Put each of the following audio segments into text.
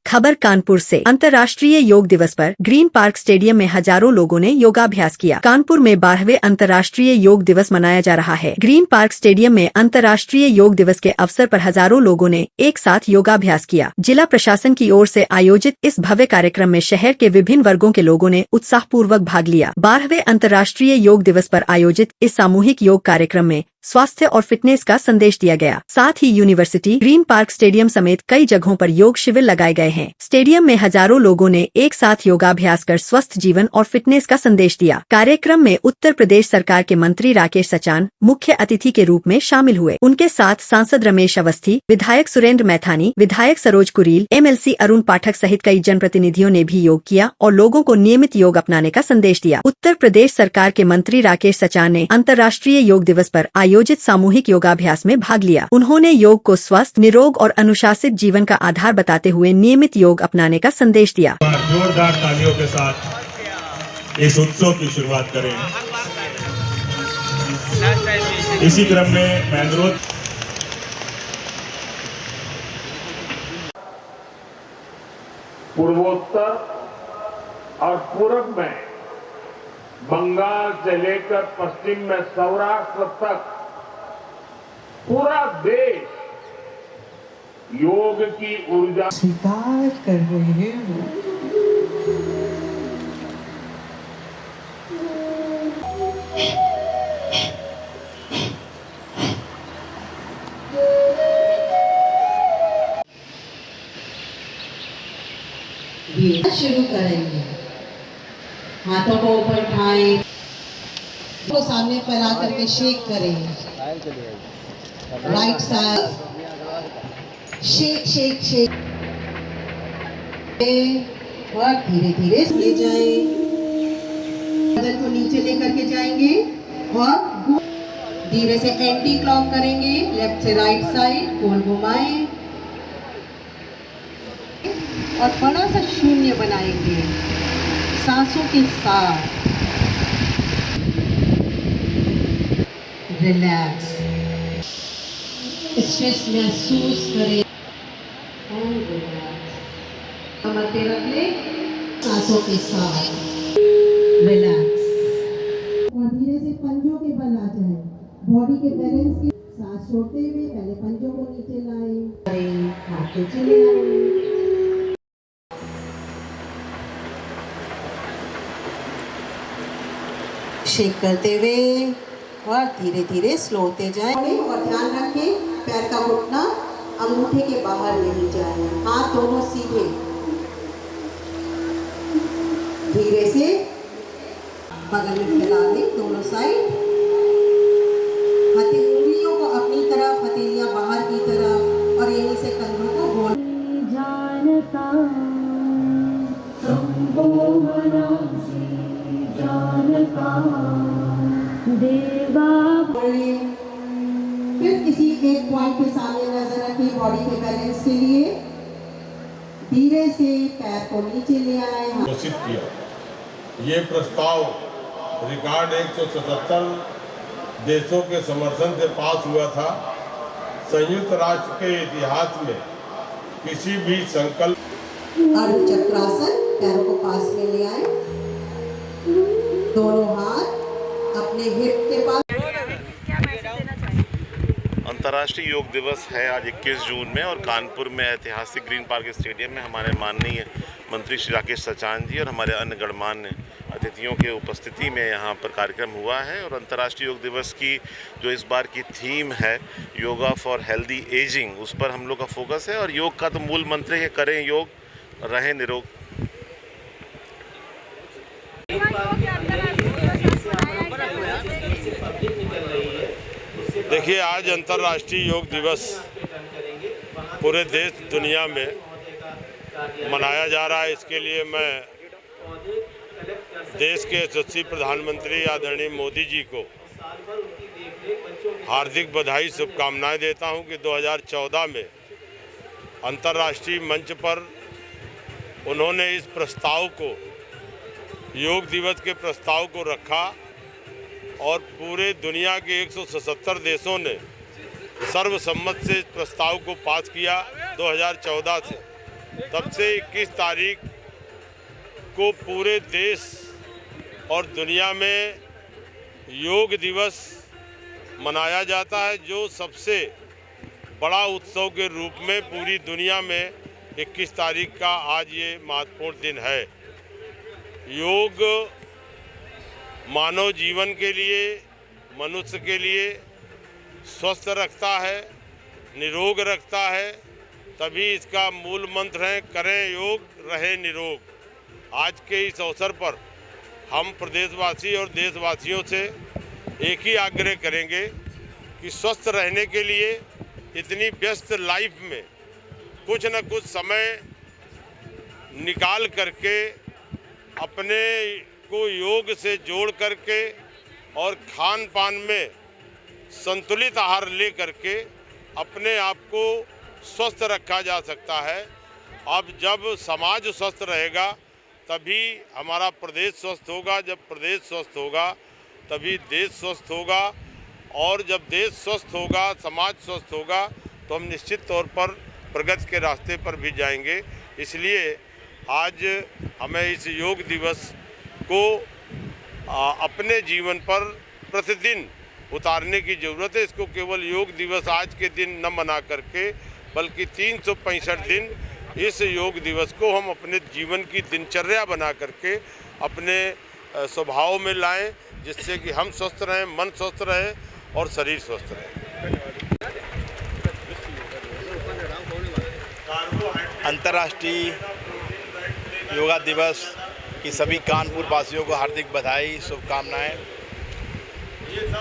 खबर कानपुर से। अंतर्राष्ट्रीय योग दिवस पर ग्रीन पार्क स्टेडियम में हजारों लोगों ने योगाभ्यास किया। कानपुर में 12वें अंतर्राष्ट्रीय योग दिवस मनाया जा रहा है। ग्रीन पार्क स्टेडियम में अंतर्राष्ट्रीय योग दिवस के अवसर पर हजारों लोगों ने एक साथ योगाभ्यास किया। जिला प्रशासन की ओर से आयोजित इस भव्य कार्यक्रम में शहर के विभिन्न वर्गों के लोगों ने उत्साहपूर्वक भाग लिया। 12वें अंतर्राष्ट्रीय योग दिवस पर आयोजित इस सामूहिक योग कार्यक्रम में स्वास्थ्य और फिटनेस का संदेश दिया गया। साथ ही यूनिवर्सिटी, ग्रीन पार्क स्टेडियम समेत कई जगहों पर योग शिविर लगाए गए हैं। स्टेडियम में हजारों लोगों ने एक साथ योगाभ्यास कर स्वस्थ जीवन और फिटनेस का संदेश दिया। कार्यक्रम में उत्तर प्रदेश सरकार के मंत्री राकेश सचान मुख्य अतिथि के रूप में शामिल हुए। उनके साथ सांसद रमेश अवस्थी, विधायक सुरेंद्र मैथानी, विधायक सरोज कुरील, MLC अरुण पाठक सहित कई जनप्रतिनिधियों ने भी योग किया और लोगों को नियमित योग अपनाने का संदेश दिया। उत्तर प्रदेश सरकार के मंत्री राकेश सचान ने अंतर्राष्ट्रीय योग दिवस पर आयोजित सामूहिक योगाभ्यास में भाग लिया। उन्होंने योग को स्वस्थ, निरोग और अनुशासित जीवन का आधार बताते हुए नियमित योग अपनाने का संदेश दिया। जोरदार तालियों के साथ इस उत्सव की शुरुआत करें। इसी क्रम में मैं अनुरोध पूर्वोत्तर और पूर्व में बंगाल से लेकर पश्चिम में सौराष्ट्र तक पूरा देश योग की ऊर्जा स्वीकार कर रहे हो। शुरू करेंगे। हाथों को ऊपर उठाएं, को सामने फैला करके शेक करें। Right side shake shake shake और धीरे धीरे ले जाएं। बदन को नीचे लेकर के जाएंगे और धीरे से एंटी क्लॉक करेंगे। लेफ्ट से राइट साइड गोल घुमाएं और बड़ा सा शून्य बनाएंगे सांसों के साथ। रिलैक्स, स्ट्रेस महसूस करें। कमर पे रख ले, सांसों के साथ रिलैक्स और धीरे से पंजों के बल आ जाए। बॉडी के बैलेंस की सांस छोड़ते हुए पहले पंजों को नीचे लाएं, हाथ नीचे ले आएं। शेक करते हुए और धीरे धीरे स्लो होते जाएं और ध्यान रखें पैर का घुटना अंगूठे के बाहर नहीं जाए। हाथ दोनों सीधे, धीरे से बगल में फैला दें दोनों साइड। उंगलियों को अपनी तरफ, हथेलियां बाहर की तरफ और यहीं से कंधों को गोल। जानता देवा फिर किसी एक पॉइंट पे सामने नजर रखिए। बॉडी के बैलेंस के लिए धीरे से पैर को नीचे ले आए। घोषित किया। ये प्रस्ताव रिकॉर्ड 177 देशों के समर्थन से पास हुआ था। संयुक्त राष्ट्र के इतिहास में किसी भी संकल्प। अर्ध चक्रासन, पैरों को पास में ले आए, दोनों हाथ अपने हिप के पास। अंतर्राष्ट्रीय योग दिवस है आज 21 जून में और कानपुर में ऐतिहासिक ग्रीन पार्क स्टेडियम में हमारे माननीय मंत्री श्री राकेश सचान जी और हमारे अन्य गणमान्य अतिथियों के उपस्थिति में यहाँ पर कार्यक्रम हुआ है। और अंतर्राष्ट्रीय योग दिवस की जो इस बार की थीम है योगा फॉर हेल्दी एजिंग, उस पर हम लोग का फोकस है। और योग का तो मूल मंत्र है करें योग, रहें निरोग। देखिए, आज अंतर्राष्ट्रीय योग दिवस पूरे देश दुनिया में मनाया जा रहा है। इसके लिए मैं देश के यशस्वी प्रधानमंत्री आदरणीय मोदी जी को हार्दिक बधाई, शुभकामनाएं देता हूं कि 2014 में अंतर्राष्ट्रीय मंच पर उन्होंने इस प्रस्ताव को, योग दिवस के प्रस्ताव को रखा और पूरे दुनिया के 177 देशों ने सर्वसम्मत से इस प्रस्ताव को पास किया 2014 से। तब से 21 तारीख को पूरे देश और दुनिया में योग दिवस मनाया जाता है, जो सबसे बड़ा उत्सव के रूप में पूरी दुनिया में 21 तारीख का आज ये महत्वपूर्ण दिन है। योग मानव जीवन के लिए, मनुष्य के लिए स्वस्थ रखता है, निरोग रखता है, तभी इसका मूल मंत्र है करें योग रहे निरोग। आज के इस अवसर पर हम प्रदेशवासी और देशवासियों से एक ही आग्रह करेंगे कि स्वस्थ रहने के लिए इतनी व्यस्त लाइफ में कुछ न कुछ समय निकाल करके अपने को योग से जोड़ करके और खान पान में संतुलित आहार ले करके अपने आप को स्वस्थ रखा जा सकता है। अब जब समाज स्वस्थ रहेगा तभी हमारा प्रदेश स्वस्थ होगा, जब प्रदेश स्वस्थ होगा तभी देश स्वस्थ होगा, और जब देश स्वस्थ होगा, समाज स्वस्थ होगा तो हम निश्चित तौर पर प्रगति के रास्ते पर भी जाएंगे। इसलिए आज हमें इस योग दिवस को अपने जीवन पर प्रतिदिन उतारने की ज़रूरत है। इसको केवल योग दिवस आज के दिन न मना करके बल्कि 365 दिन इस योग दिवस को हम अपने जीवन की दिनचर्या बना करके अपने स्वभाव में लाएं, जिससे कि हम स्वस्थ रहें, मन स्वस्थ रहे और शरीर स्वस्थ रहे। अंतर्राष्ट्रीय योगा दिवस की सभी कानपुर वासियों को हार्दिक बधाई, शुभकामनाएं।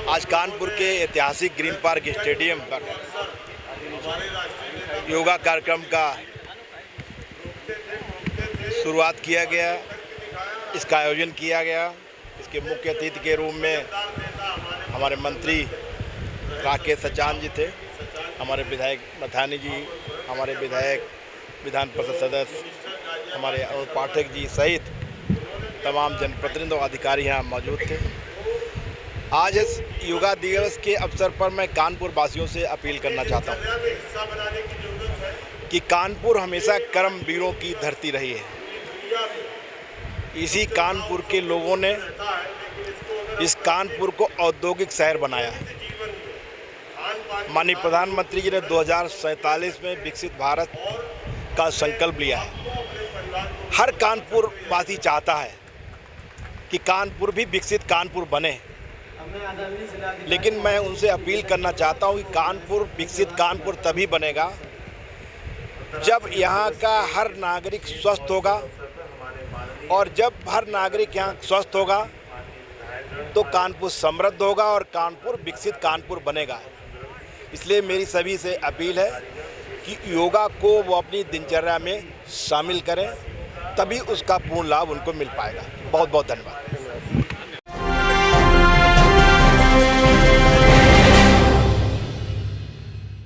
आज कानपुर के ऐतिहासिक ग्रीन पार्क स्टेडियम पर योगा कार्यक्रम का शुरुआत किया गया, इसका आयोजन किया गया। इसके मुख्य अतिथि के रूप में हमारे मंत्री राकेश सचान जी थे, हमारे विधायक मथानी जी, हमारे विधायक विधान परिषद सदस्य हमारे अरुण पाठक जी सहित तमाम जनप्रतिनिधि और अधिकारी यहाँ मौजूद थे। आज इस योगा दिवस के अवसर पर मैं कानपुर वासियों से अपील करना चाहता हूँ कि कानपुर हमेशा कर्मवीरों की धरती रही है। इसी कानपुर के लोगों ने इस कानपुर को औद्योगिक शहर बनाया है। माननीय प्रधानमंत्री जी ने 2047 में विकसित भारत का संकल्प लिया है। हर कानपुर वासी चाहता है कि कानपुर भी विकसित कानपुर बने, लेकिन मैं उनसे अपील करना चाहता हूं कि कानपुर विकसित कानपुर तभी बनेगा जब यहाँ का हर नागरिक स्वस्थ होगा, और जब हर नागरिक यहाँ स्वस्थ होगा तो कानपुर समृद्ध होगा और कानपुर विकसित कानपुर बनेगा। इसलिए मेरी सभी से अपील है कि योगा को वो अपनी दिनचर्या में शामिल करें, तभी उसका पूर्ण लाभ उनको मिल पाएगा। बहुत बहुत धन्यवाद।